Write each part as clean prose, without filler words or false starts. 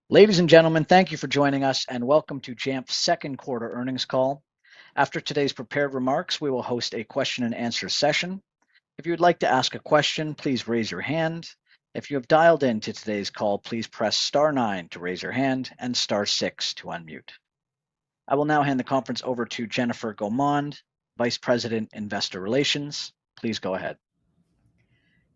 Ladies and gentlemen, thank you for joining us and welcome to Jamf's second quarter earnings call. After today's prepared remarks, we will host a question and answer session. If you would like to ask a question, please raise your hand. If you have dialed in to today's call, please press *9 to raise your hand and *6 to unmute. I will now hand the conference over to Jennifer Gaumond, Vice President, Investor Relations. Please go ahead.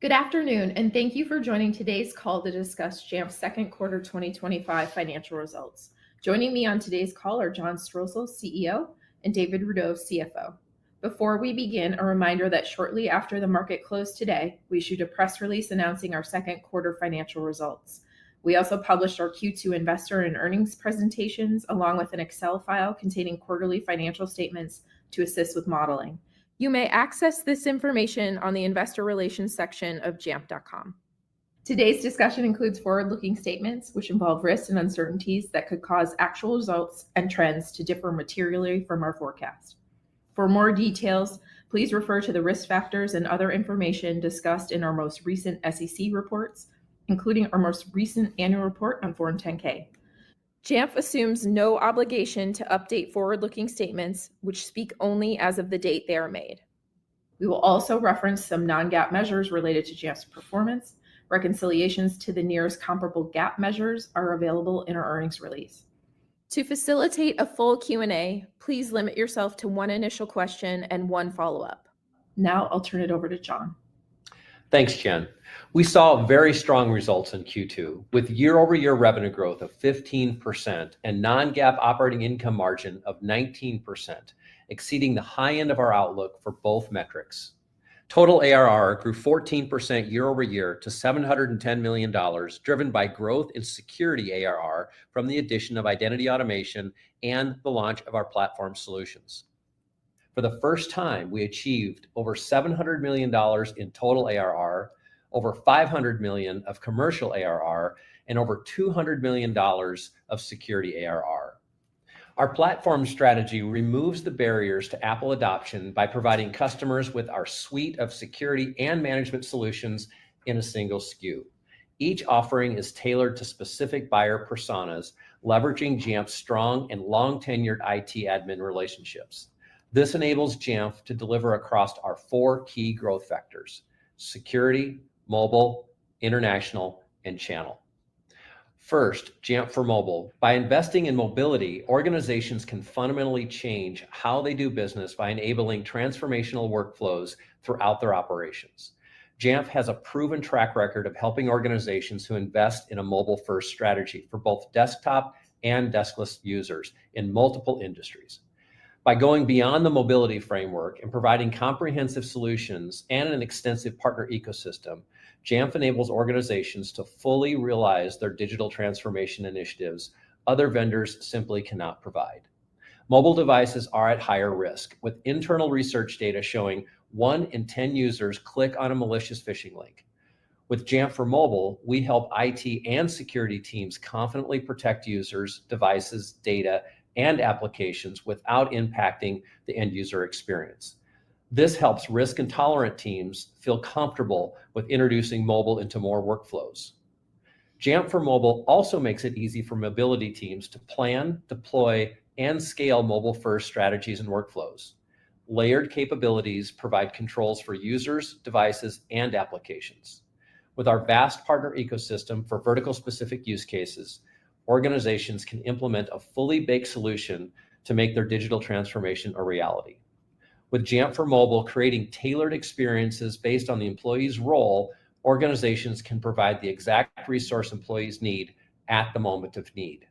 Good afternoon, and thank you for joining today's call to discuss Jamf's second quarter 2025 financial results. Joining me on today's call are John Strosahl, CEO, and David Rudow, CFO. Before we begin, a reminder that shortly after the market closed today, we issued a press release announcing our second quarter financial results. We also published our Q2 investor and earnings presentations, along with an Excel file containing quarterly financial statements to assist with modeling. You may access this information on the Investor Relations section of jamf.com. Today's discussion includes forward-looking statements, which involve risks and uncertainties that could cause actual results and trends to differ materially from our forecast. For more details, please refer to the risk factors and other information discussed in our most recent SEC reports, including our most recent annual report on Form 10-K. Jamf assumes no obligation to update forward-looking statements, which speak only as of the date they are made. We will also reference some non-GAAP measures related to Jamf's performance. Reconciliations to the nearest comparable GAAP measures are available in our earnings release. To facilitate a full Q&A, please limit yourself to one initial question and one follow-up. Now I'll turn it over to John. Thanks, Jen. We saw very strong results in Q2 with year-over-year revenue growth of 15% and non-GAAP operating income margin of 19%, exceeding the high end of our outlook for both metrics. Total ARR grew 14% year-over-year to $710 million, driven by growth in security ARR from the addition of identity automation and the launch of our platform solutions. For the first time, we achieved over $700 million in total ARR, over $500 million of commercial ARR, and over $200 million of security ARR. Our platform strategy removes the barriers to Apple adoption by providing customers with our suite of security and management solutions in a single SKU. Each offering is tailored to specific buyer personas, leveraging Jamf's strong and long-tenured IT admin relationships. This enables Jamf to deliver across our four key growth vectors: security, mobile, international, and channel. First, Jamf for mobile. By investing in mobility, organizations can fundamentally change how they do business by enabling transformational workflows throughout their operations. Jamf has a proven track record of helping organizations who invest in a mobile-first strategy for both desktop and deskless users in multiple industries. By going beyond the mobility framework and providing comprehensive solutions and an extensive partner ecosystem, Jamf enables organizations to fully realize their digital transformation initiatives other vendors simply cannot provide. Mobile devices are at higher risk, with internal research data showing 1 in 10 users click on a malicious phishing link. With Jamf for mobile, we help IT and security teams confidently protect users, devices, data, and applications without impacting the end user experience. This helps risk intolerant teams feel comfortable with introducing mobile into more workflows. Jamf for mobile also makes it easy for mobility teams to plan, deploy, and scale mobile-first strategies and workflows. Layered capabilities provide controls for users, devices, and applications. With our vast partner ecosystem for vertical-specific use cases, organizations can implement a fully baked solution to make their digital transformation a reality. With Jamf for mobile creating tailored experiences based on the employee's role, organizations can provide the exact resource employees need at the moment of need.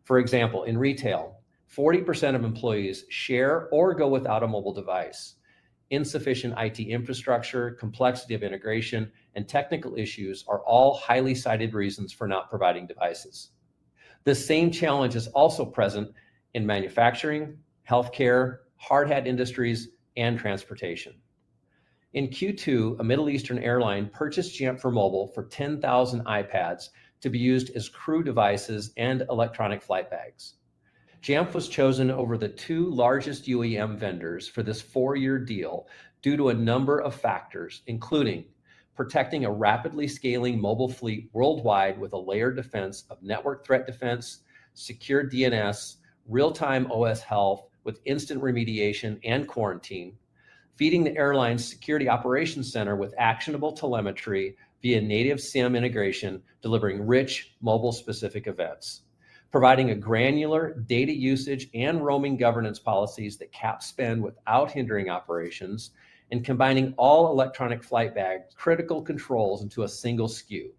For example, in retail, 40% of employees share or go without a mobile device. Insufficient IT infrastructure, complexity of integration, and technical issues are all highly cited reasons for not providing devices. This same challenge is also present in manufacturing, healthcare, hard hat industries, and transportation. In Q2, a Middle Eastern airline purchased Jamf for mobile for 10,000 iPads to be used as crew devices and electronic flight bags. Jamf was chosen over the 2 largest UEM vendors for this 4-year deal due to a number of factors, including protecting a rapidly scaling mobile fleet worldwide with a layered defense of network threat defense, secure DNS, real-time OS health with instant remediation and quarantine, feeding the airline's security operations center with actionable telemetry via native SIEM integration, delivering rich mobile-specific events, providing a granular data usage and roaming governance policies that cap spend without hindering operations, and combining all electronic flight bag critical controls into a single SKU,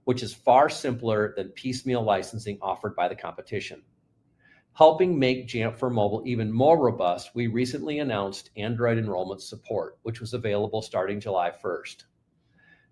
which is far simpler than piecemeal licensing offered by the competition. Helping make Jamf for Mobile even more robust, we recently announced Android enrollment support, which was available starting July 1st.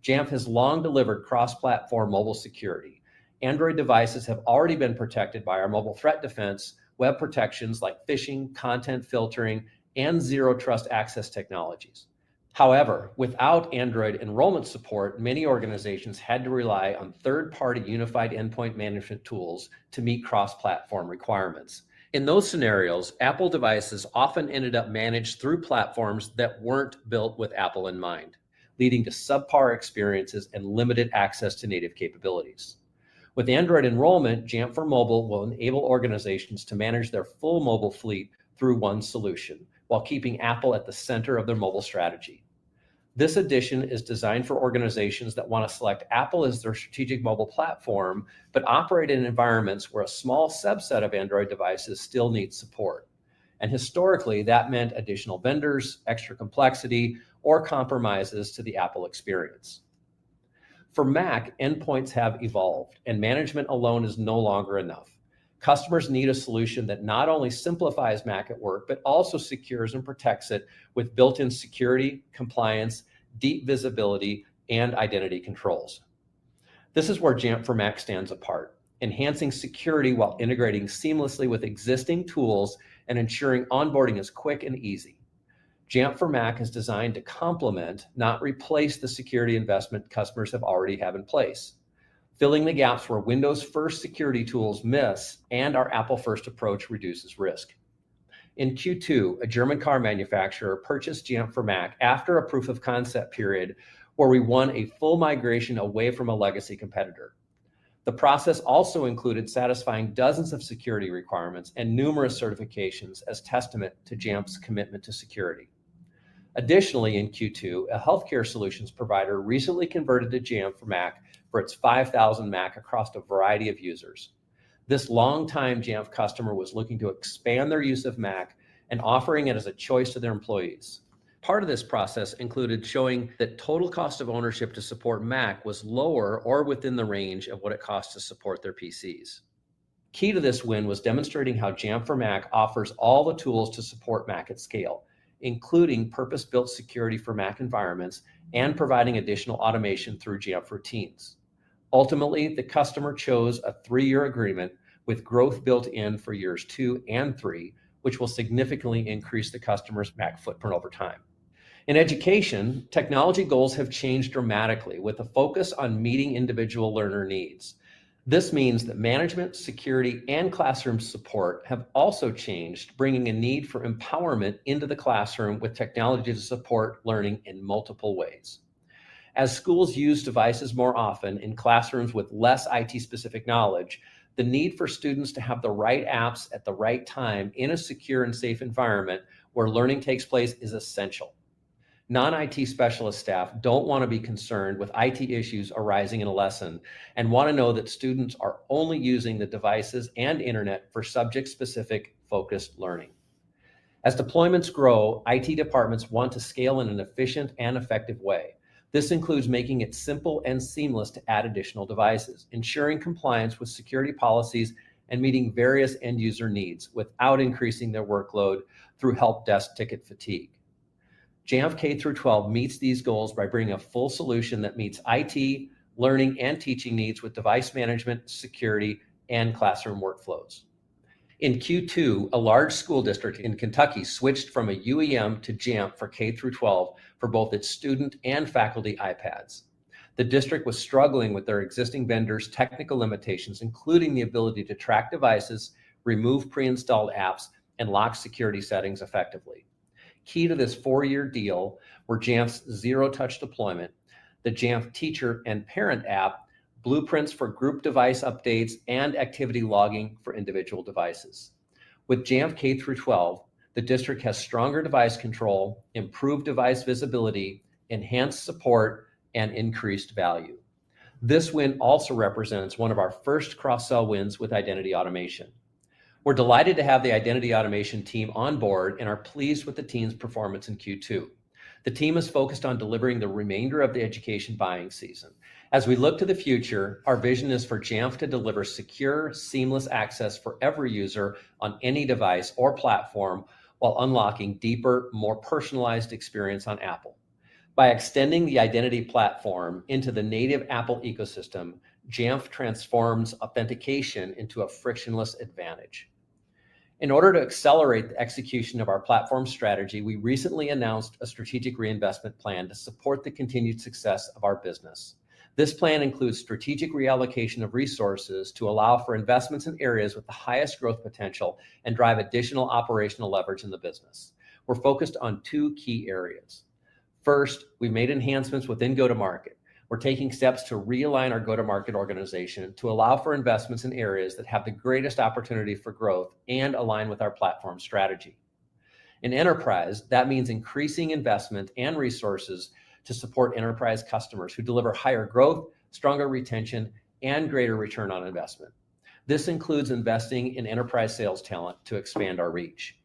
Jamf has long delivered cross-platform mobile security. Android devices have already been protected by our mobile threat defense, web protections like phishing, content filtering, and zero trust access technologies. However, without Android enrollment support, many organizations had to rely on third-party unified endpoint management tools to meet cross-platform requirements. In those scenarios, Apple devices often ended up managed through platforms that weren't built with Apple in mind, leading to subpar experiences and limited access to native capabilities. With Android enrollment, Jamf for Mobile will enable organizations to manage their full mobile fleet through one solution, while keeping Apple at the center of their mobile strategy. This edition is designed for organizations that want to select Apple as their strategic mobile platform, but operate in environments where a small subset of Android devices still need support. And historically, that meant additional vendors, extra complexity, or compromises to the Apple experience. For Mac, endpoints have evolved, and management alone is no longer enough. Customers need a solution that not only simplifies Mac at work, but also secures and protects it with built-in security, compliance, deep visibility, and identity controls. This is where Jamf for Mac stands apart, enhancing security while integrating seamlessly with existing tools and ensuring onboarding is quick and easy. Jamf for Mac is designed to complement, not replace, the security investment customers already have in place, filling the gaps where Windows-first security tools miss and our Apple-first approach reduces risk. In Q2, a German car manufacturer purchased Jamf for Mac after a proof of concept period where we won a full migration away from a legacy competitor. The process also included satisfying dozens of security requirements and numerous certifications as testament to Jamf's commitment to security. Additionally, in Q2, a healthcare solutions provider recently converted to Jamf for Mac for its 5,000 Mac across a variety of users. This longtime Jamf customer was looking to expand their use of Mac and offering it as a choice to their employees. Part of this process included showing that total cost of ownership to support Mac was lower or within the range of what it costs to support their PCs. Key to this win was demonstrating how Jamf for Mac offers all the tools to support Mac at scale, including purpose-built security for Mac environments and providing additional automation through Jamf routines. Ultimately, the customer chose a 3-year agreement with growth built in for years 2 and 3, which will significantly increase the customer's Mac footprint over time. In education, technology goals have changed dramatically with a focus on meeting individual learner needs. This means that management, security, and classroom support have also changed, bringing a need for empowerment into the classroom with technology to support learning in multiple ways. As schools use devices more often in classrooms with less IT-specific knowledge, the need for students to have the right apps at the right time in a secure and safe environment where learning takes place is essential. Non-IT specialist staff don't want to be concerned with IT issues arising in a lesson and want to know that students are only using the devices and internet for subject-specific focused learning. As deployments grow, IT departments want to scale in an efficient and effective way. This includes making it simple and seamless to add additional devices, ensuring compliance with security policies, and meeting various end-user needs without increasing their workload through help desk ticket fatigue. Jamf K-12 meets these goals by bringing a full solution that meets IT, learning, and teaching needs with device management, security, and classroom workflows. In Q2, a large school district in Kentucky switched from a UEM to Jamf for K-12 for both its student and faculty iPads. The district was struggling with their existing vendors' technical limitations, including the ability to track devices, remove pre-installed apps, and lock security settings effectively. Key to this 4-year deal were Jamf's zero-touch deployment the Jamf Teacher and Parent app, blueprints for group device updates, and activity logging for individual devices. With Jamf K through 12, the district has stronger device control, improved device visibility, enhanced support, and increased value. This win also represents one of our first cross-sell wins with identity automation. We're delighted to have the identity automation team on board and are pleased with the team's performance in Q2. The team is focused on delivering the remainder of the education buying season. As we look to the future, our vision is for Jamf to deliver secure, seamless access for every user on any device or platform while unlocking deeper, more personalized experience on Apple. By extending the identity platform into the native Apple ecosystem, Jamf transforms authentication into a frictionless advantage. In order to accelerate the execution of our platform strategy, we recently announced a strategic reinvestment plan to support the continued success of our business. This plan includes strategic reallocation of resources to allow for investments in areas with the highest growth potential and drive additional operational leverage in the business. We're focused on two key areas. First, we've made enhancements within go-to-market. We're taking steps to realign our go-to-market organization to allow for investments in areas that have the greatest opportunity for growth and align with our platform strategy. In enterprise, that means increasing investment and resources to support enterprise customers who deliver higher growth, stronger retention, and greater return on investment. This includes investing in enterprise sales talent to expand our reach.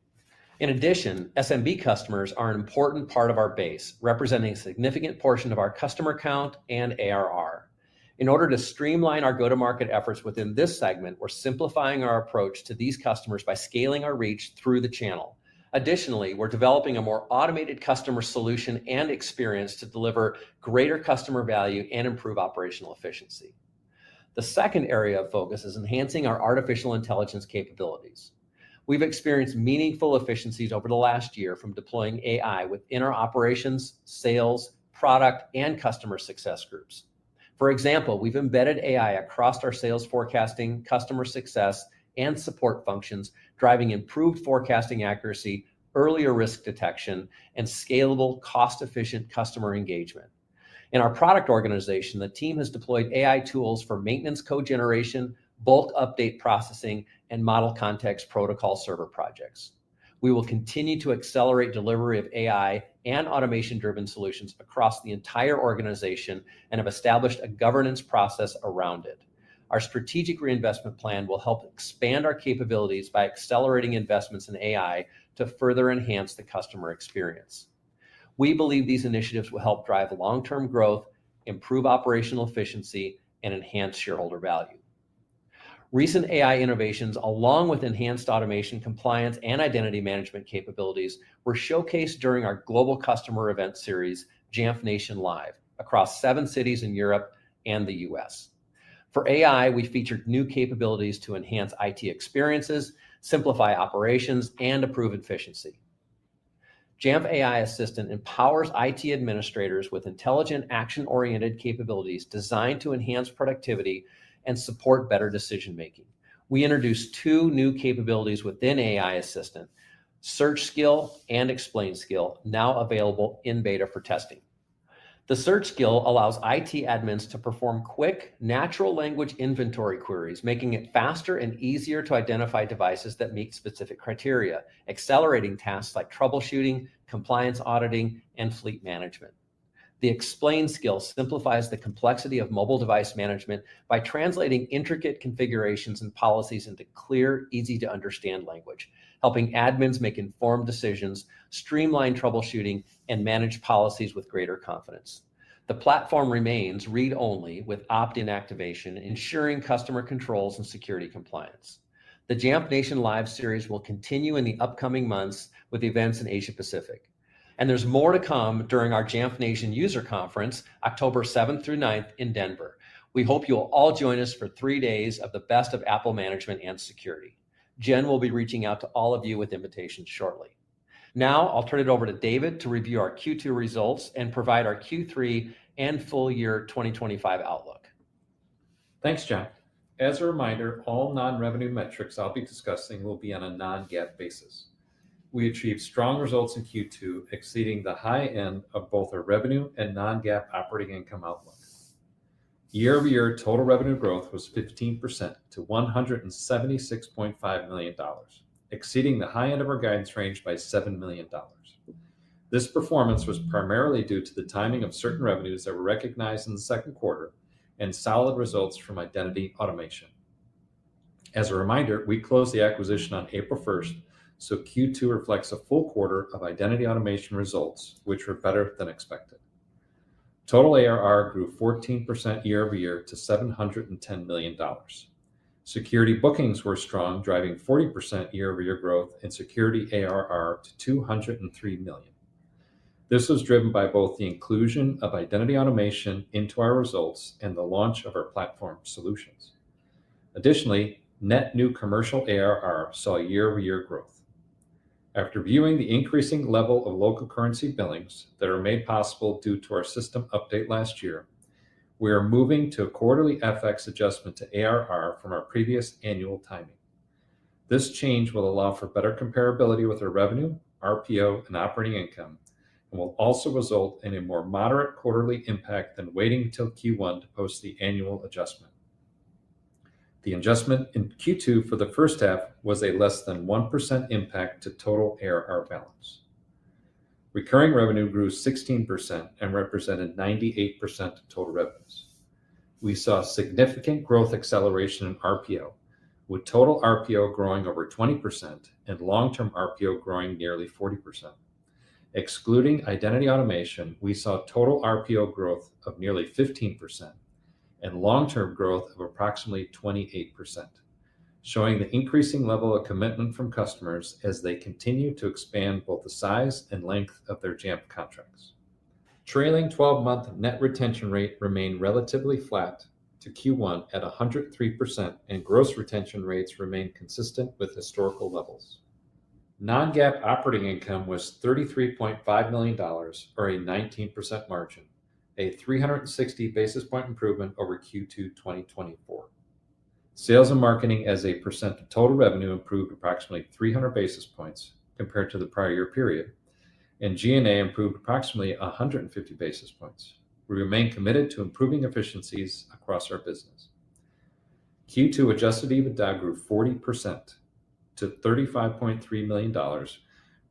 In addition, SMB customers are an important part of our base, representing a significant portion of our customer count and ARR. In order to streamline our go-to-market efforts within this segment, we're simplifying our approach to these customers by scaling our reach through the channel. Additionally, we're developing a more automated customer solution and experience to deliver greater customer value and improve operational efficiency. The second area of focus is enhancing our artificial intelligence capabilities. We've experienced meaningful efficiencies over the last year from deploying AI within our operations, sales, product, and customer success groups. For example, we've embedded AI across our sales forecasting, customer success, and support functions, driving improved forecasting accuracy, earlier risk detection, and scalable, cost-efficient customer engagement. In our product organization, the team has deployed AI tools for maintenance code generation, bulk update processing, and model context protocol server projects. We will continue to accelerate delivery of AI and automation-driven solutions across the entire organization and have established a governance process around it. Our strategic reinvestment plan will help expand our capabilities by accelerating investments in AI to further enhance the customer experience. We believe these initiatives will help drive long-term growth, improve operational efficiency, and enhance shareholder value. Recent AI innovations, along with enhanced automation, compliance, and identity management capabilities, were showcased during our global customer event series, Jamf Nation Live, across 7 cities in Europe and the US. For AI, we featured new capabilities to enhance IT experiences, simplify operations, and improve efficiency. Jamf AI Assistant empowers IT administrators with intelligent, action-oriented capabilities designed to enhance productivity and support better decision-making. We introduced 2 new capabilities within AI Assistant, Search Skill and Explain Skill, now available in beta for testing. The Search Skill allows IT admins to perform quick, natural language inventory queries, making it faster and easier to identify devices that meet specific criteria, accelerating tasks like troubleshooting, compliance auditing, and fleet management. The Explain Skill simplifies the complexity of mobile device management by translating intricate configurations and policies into clear, easy-to-understand language, helping admins make informed decisions, streamline troubleshooting, and manage policies with greater confidence. The platform remains read-only with opt-in activation, ensuring customer controls and security compliance. The Jamf Nation Live series will continue in the upcoming months with events in Asia Pacific. And there's more to come during our Jamf Nation User Conference, October 7th through 9th in Denver. We hope you'll all join us for 3 days of the best of Apple management and security. Jen will be reaching out to all of you with invitations shortly. Now I'll turn it over to David to review our Q2 results and provide our Q3 and full year 2025 outlook. Thanks, John. As a reminder, all non-revenue metrics I'll be discussing will be on a non-GAAP basis. we achieved strong results in Q2, exceeding the high end of both our revenue and non-GAAP operating income outlook. Year-over-year total revenue growth was 15% to $176.5 million, exceeding the high end of our guidance range by $7 million. This performance was primarily due to the timing of certain revenues that were recognized in the second quarter and solid results from identity automation. As a reminder, we closed the acquisition on April 1st, so Q2 reflects a full quarter of identity automation results, which were better than expected. Total ARR grew 14% year-over-year to $710 million. Security bookings were strong, driving 40% year-over-year growth in security ARR to $203 million. This was driven by both the inclusion of identity automation into our results and the launch of our platform solutions. Additionally, net new commercial ARR saw year-over-year growth. After viewing the increasing level of local currency billings that are made possible due to our system update last year, we are moving to a quarterly FX adjustment to ARR from our previous annual timing. This change will allow for better comparability with our revenue, RPO, and operating income, and will also result in a more moderate quarterly impact than waiting until Q1 to post the annual adjustment. The adjustment in Q2 for the first half was a less than 1% impact to total ARR balance. Recurring revenue grew 16% and represented 98% of total revenues. We saw significant growth acceleration in RPO, with total RPO growing over 20% and long-term RPO growing nearly 40%. Excluding identity automation, we saw total RPO growth of nearly 15% and long-term growth of approximately 28%, showing the increasing level of commitment from customers as they continue to expand both the size and length of their Jamf contracts. Trailing 12-month net retention rate remained relatively flat to Q1 at 103%, and gross retention rates remained consistent with historical levels. Non-GAAP operating income was $33.5 million, or a 19% margin, a 360 basis point improvement over Q2 2024. Sales and marketing as a percent of total revenue improved approximately 300 basis points compared to the prior year period, and G&A improved approximately 150 basis points. We remain committed to improving efficiencies across our business. Q2 adjusted EBITDA grew 40% to $35.3 million,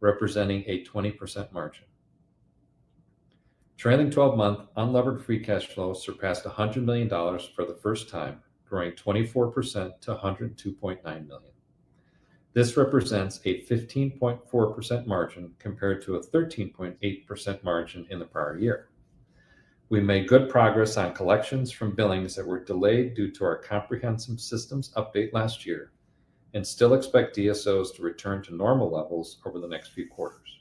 representing a 20% margin. Trailing 12-month unlevered free cash flow surpassed $100 million for the first time, growing 24% to $102.9 million. This represents a 15.4% margin compared to a 13.8% margin in the prior year. We made good progress on collections from billings that were delayed due to our comprehensive systems update last year, and still expect DSOs to return to normal levels over the next few quarters.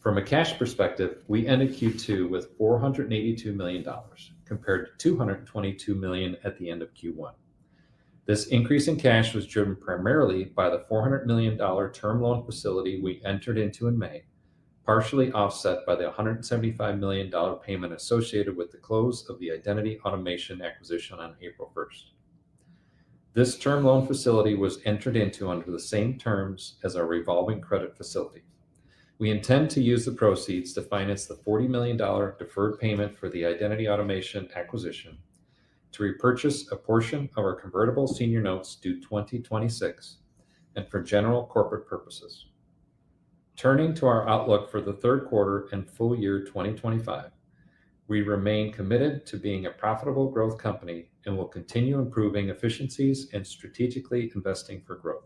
From a cash perspective, we ended Q2 with $482 million, compared to $222 million at the end of Q1. This increase in cash was driven primarily by the $400 million term loan facility we entered into in May, partially offset by the $175 million payment associated with the close of the identity automation acquisition on April 1st. This term loan facility was entered into under the same terms as our revolving credit facility. We intend to use the proceeds to finance the $40 million deferred payment for the identity automation acquisition, to repurchase a portion of our convertible senior notes due 2026, and for general corporate purposes. Turning to our outlook for the third quarter and full year 2025, we remain committed to being a profitable growth company and will continue improving efficiencies and strategically investing for growth.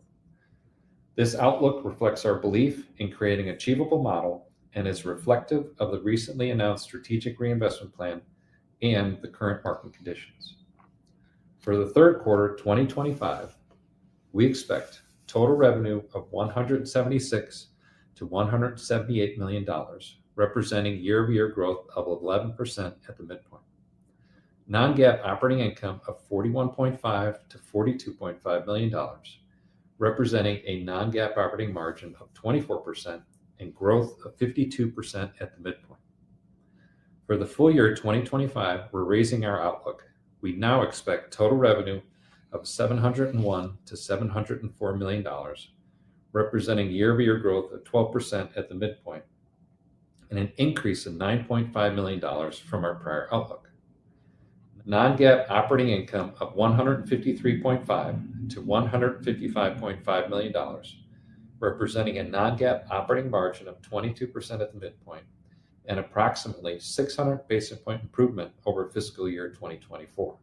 This outlook reflects our belief in creating an achievable model and is reflective of the recently announced strategic reinvestment plan and the current market conditions. For the third quarter 2025, we expect total revenue of $176 to $178 million, representing year-over-year growth of 11% at the midpoint. Non-GAAP operating income of $41.5 to $42.5 million, representing a non-GAAP operating margin of 24% and growth of 52% at the midpoint. For the full year 2025, we're raising our outlook. We now expect total revenue of $701 to $704 million, representing year-over-year growth of 12% at the midpoint, and an increase of $9.5 million from our prior outlook. Non-GAAP operating income of $153.5 to $155.5 million, representing a non-GAAP operating margin of 22% at the midpoint, and approximately 600 basis point improvement over fiscal year 2024.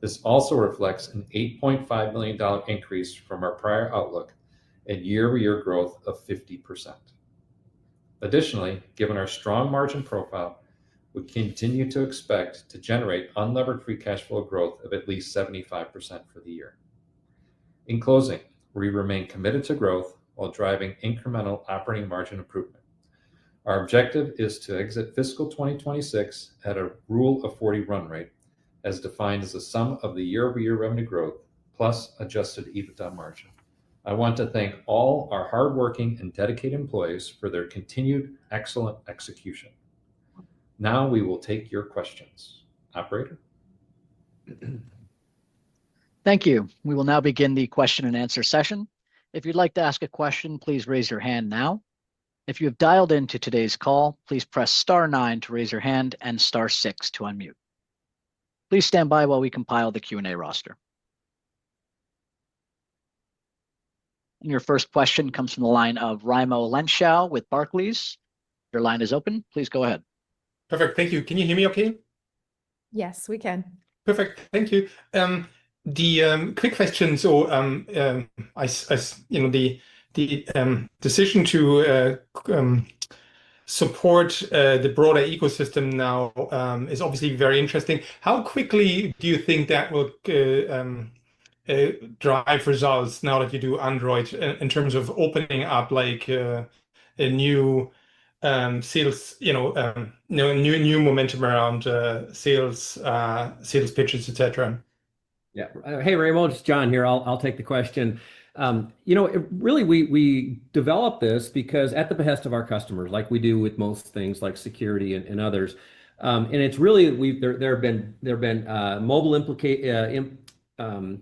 This also reflects an $8.5 million increase from our prior outlook and year-over-year growth of 50%. Additionally, given our strong margin profile, we continue to expect to generate unlevered free cash flow growth of at least 75% for the year. In closing, we remain committed to growth while driving incremental operating margin improvement. Our objective is to exit fiscal 2026 at a Rule of 40 run rate, as defined as the sum of the year-over-year revenue growth plus adjusted EBITDA margin. I want to thank all our hardworking and dedicated employees for their continued excellent execution. Now we will take your questions. Operator? Thank you. We will now begin the question and answer session. If you'd like to ask a question, please raise your hand now. If you have dialed into today's call, please press *9 to raise your hand and *6 to unmute. Please stand by while we compile the Q&A roster. And your first question comes from the line of Raimo Lenschow with Barclays. Your line is open. Please go ahead. Perfect. Thank you. Can you hear me okay? Yes, we can. Perfect. Thank you. The quick question. So, the decision to support the broader ecosystem now is obviously very interesting. How quickly do you think that will drive results now that you do Android in terms of opening up like a new sales, new momentum around sales pitches, etc.? Yeah. Hey, Raymond, it's John here. I'll take the question. We developed this because at the behest of our customers, like we do with most things like security and others. And it's really, there have been mobile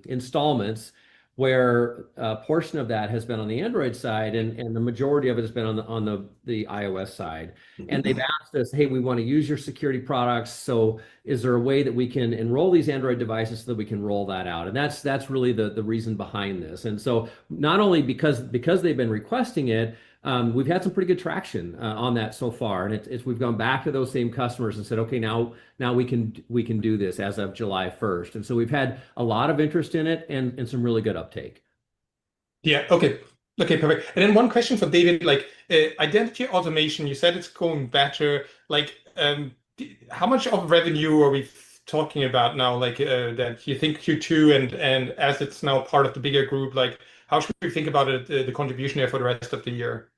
installments where a portion of that has been on the Android side, and the majority of it has been on the iOS side. And they've asked us, hey, we want to use your security products. So is there a way that we can enroll these Android devices so that we can roll that out? And that's really the reason behind this. And so not only because they've been requesting it, we've had some pretty good traction on that so far. And we've gone back to those same customers and said, okay, now we can do this as of July 1st. And so we've had a lot of interest in it and some really good uptake. Yeah. Okay, perfect. And then one question for David, like identity automation, you said it's going better. Like how much of revenue are we talking about now? Like that you think Q2 and as it's now part of the bigger group, like how should we think about it, the contribution there for the rest of the year?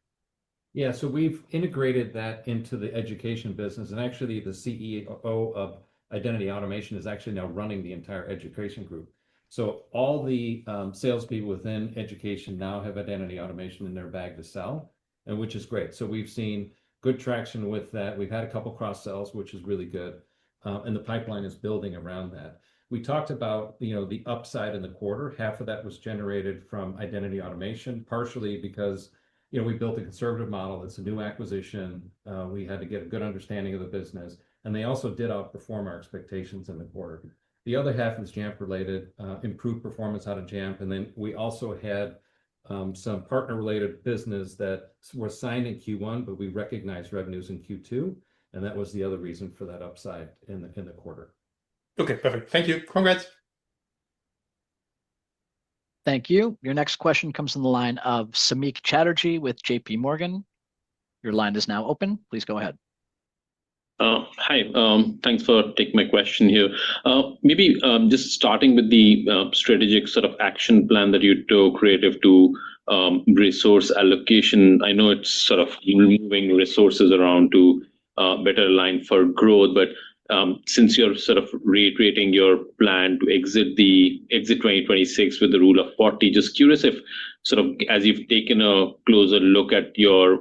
Yeah, so we've integrated that into the education business, and actually the CEO of Identity Automation is actually now running the entire education group. So all the salespeople within education now have Identity Automation in their bag to sell, and which is great. So we've seen good traction with that. We've had a couple cross sells, which is really good, and the pipeline is building around that. We talked about the upside in the quarter. Half of that was generated from Identity Automation, partially because we built a conservative model. It's a new acquisition. We had to get a good understanding of the business, and they also did outperform our expectations in the quarter. The other half is Jamf related, improved performance out of Jamf, and then we also had some partner related business that was signed in Q1, but we recognized revenues in Q2, and that was the other reason for that upside in the quarter. Okay, perfect. Thank you. Congrats. Thank you. Your next question comes from the line of Samik Chatterjee with JP Morgan. Your line is now open. Please go ahead. Hi, thanks for taking my question here. Maybe just starting with the strategic sort of action plan that you took relative to resource allocation. I know it's sort of moving resources around to better align for growth, but since you're sort of reiterating your plan to exit 2026 with the Rule of 40, just curious if sort of as you've taken a closer look at your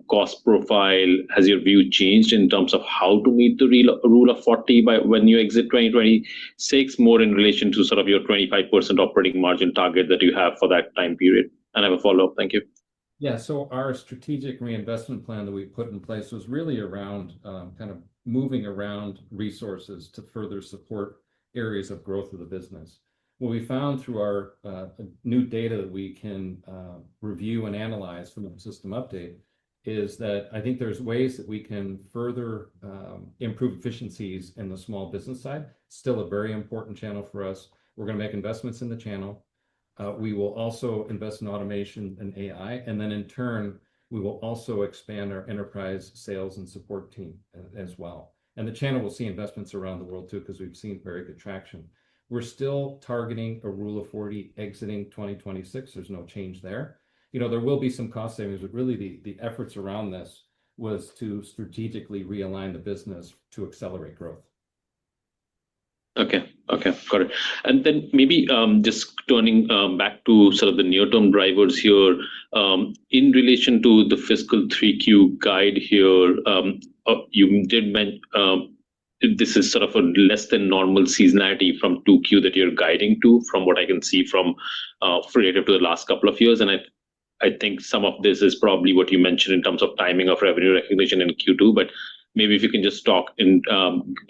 cost profile, has your view changed in terms of how to meet the Rule of 40 by when you exit 2026, more in relation to sort of your 25% operating margin target that you have for that time period? And I have a follow-up. Thank you. Yeah, so our strategic reinvestment plan that we put in place was really around kind of moving around resources to further support areas of growth of the business. What we found through our new data that we can review and analyze from the system update is that I think there's ways that we can further improve efficiencies in the small business side. Still a very important channel for us. We're going to make investments in the channel. We will also invest in automation and AI, and then in turn, we will also expand our enterprise sales and support team as well. And the channel will see investments around the world too, because we've seen very good traction. We're still targeting a rule of 40 exiting 2026. There's no change there. There will be some cost savings, but really the efforts around this was to strategically realign the business to accelerate growth. Okay, got it. And then maybe just turning back to sort of the near-term drivers here, in relation to the fiscal 3Q guide here, you did mention this is sort of a less than normal seasonality from 2Q that you're guiding to, from what I can see from relative to the last couple of years. And I think some of this is probably what you mentioned in terms of timing of revenue recognition in Q2, but maybe if you can just talk and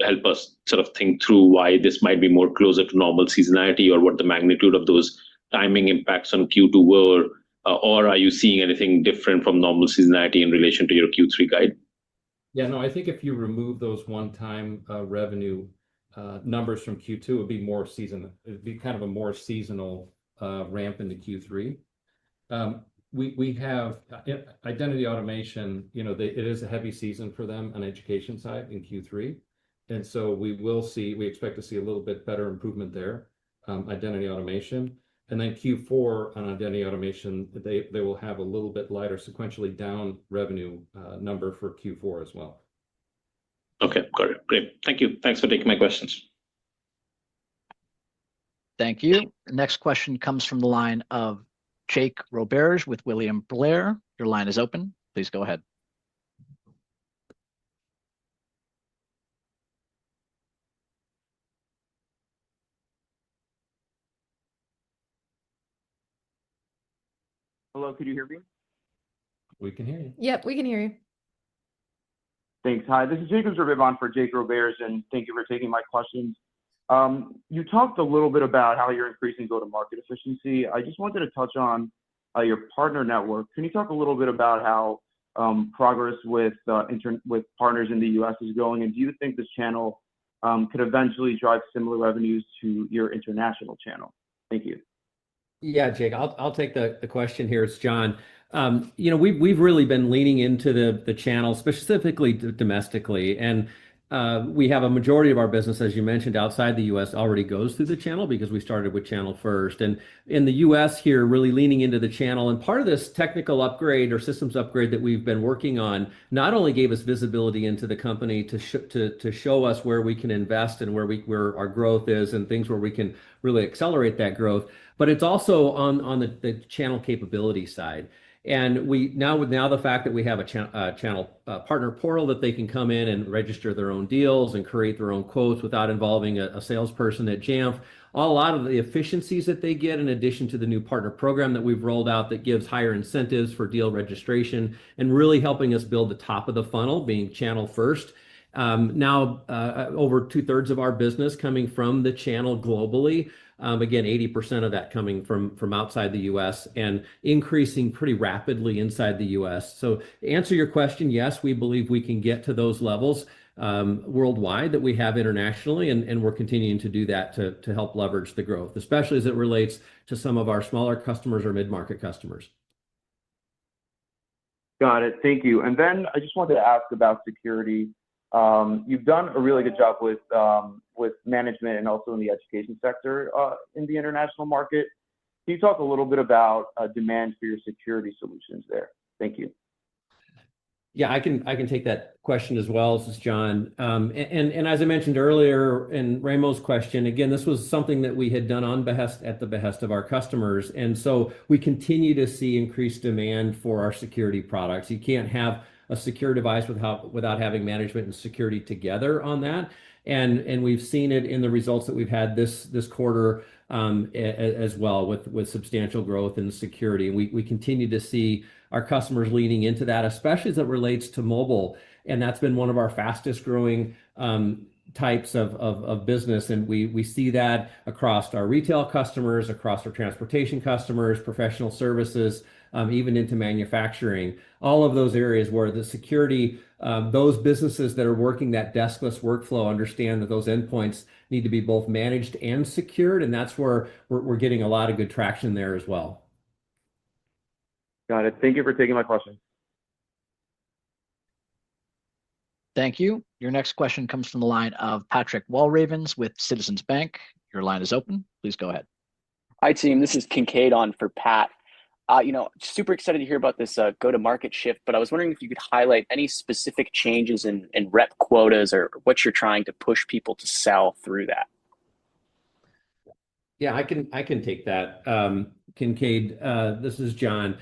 help us sort of think through why this might be more closer to normal seasonality, or what the magnitude of those timing impacts on Q2 were, or are you seeing anything different from normal seasonality in relation to your Q3 guide? Yeah, no, I think if you remove those one-time revenue numbers from Q2, it would be more seasonal. It'd be kind of a more seasonal ramp into Q3. We have identity automation, it is a heavy season for them on education side in Q3. And so we expect to see a little bit better improvement there, identity automation. And then Q4 on identity automation, they will have a little bit lighter sequentially down revenue number for Q4 as well. Okay, got it. Great. Thank you. Thanks for taking my questions. Thank you. The next question comes from the line of Jake Roberge with William Blair. Your line is open. Please go ahead. Hello, could you hear me? We can hear you. Yep, we can hear you. Thanks. Hi, this is Jacob Zerbib for Jake Roberge, and thank you for taking my questions. You talked a little bit about how you're increasing go-to-market efficiency. I just wanted to touch on your partner network. Can you talk a little bit about how progress with partners in the US is going, and do you think this channel could eventually drive similar revenues to your international channel? Thank you. Yeah, Jake, I'll take the question here. It's John. We've really been leaning into the channel, specifically domestically, and we have a majority of our business, as you mentioned, outside the U.S. already goes through the channel because we started with channel first. And in the U.S. here, really leaning into the channel. And part of this technical upgrade or systems upgrade that we've been working on not only gave us visibility into the company to show us where we can invest and where our growth is and things where we can really accelerate that growth, but it's also on the channel capability side. And now the fact that we have a channel partner portal that they can come in and register their own deals and create their own quotes without involving a salesperson at Jamf, a lot of the efficiencies that they get in addition to the new partner program that we've rolled out that gives higher incentives for deal registration and really helping us build the top of the funnel, being channel first. Now over 2/3 of our business coming from the channel globally. Again, 80% of that coming from outside the US and increasing pretty rapidly inside the US. So to answer your question, yes, we believe we can get to those levels worldwide that we have internationally, and we're continuing to do that to help leverage the growth, especially as it relates to some of our smaller customers or mid-market customers. Got it. Thank you. And then I just wanted to ask about security. You've done a really good job with management and also in the education sector in the international market. Can you talk a little bit about demand for your security solutions there? Thank you. Yeah, I can take that question as well. This is John. And as I mentioned earlier in Raimo's question, again, this was something that we had done at the behest of our customers. And so we continue to see increased demand for our security products. You can't have a secure device without having management and security together on that. And we've seen it in the results that we've had this quarter. as well, with substantial growth in security. And we continue to see our customers leaning into that, especially as it relates to mobile. And that's been one of our fastest growing types of business. And we see that across our retail customers, across our transportation customers, professional services, even into manufacturing, all of those areas where the security, those businesses that are working that deskless workflow understand that those endpoints need to be both managed and secured. And that's where we're getting a lot of good traction there as well. Got it. Thank you for taking my question. Thank you. Your next question comes from the line of Patrick Walravens with Citizens Bank. Your line is open. Please go ahead. Hi, team. This is Kincaid on for Pat. Super excited to hear about this go-to-market shift, but I was wondering if you could highlight any specific changes in rep quotas or what you're trying to push people to sell through that. Yeah, I can take that. Kincaid, this is John.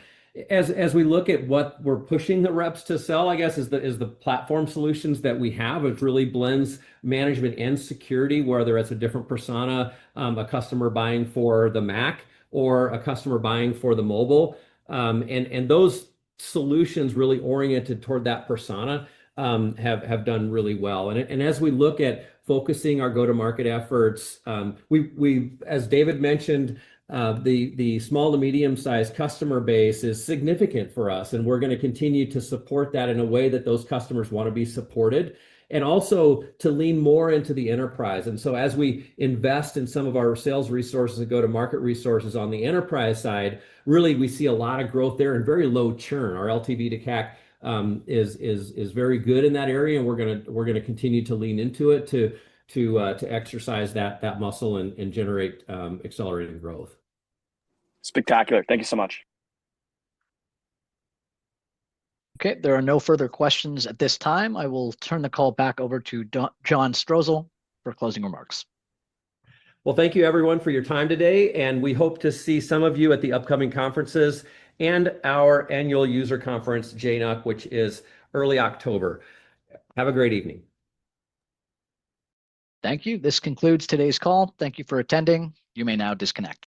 As we look at what we're pushing the reps to sell, I guess, is the platform solutions that we have. It really blends management and security, whether it's a different persona, a customer buying for the Mac or a customer buying for the mobile. And those solutions really oriented toward that persona have done really well. And as we look at focusing our go-to-market efforts, we as David mentioned, the small to medium-sized customer base is significant for us, and we're going to continue to support that in a way that those customers want to be supported, and also to lean more into the enterprise. And so as we invest in some of our sales resources and go-to-market resources on the enterprise side, really we see a lot of growth there and very low churn. Our LTV to CAC is very good in that area, and we're gonna continue to lean into it to exercise that muscle and generate accelerated growth. Spectacular. Thank you so much. Okay, there are no further questions at this time. I will turn the call back over to John Strosahl for closing remarks. Well, thank you everyone for your time today, and we hope to see some of you at the upcoming conferences and our annual user conference, JNUC, which is early October. Have a great evening. Thank you. This concludes today's call. Thank you for attending. You may now disconnect.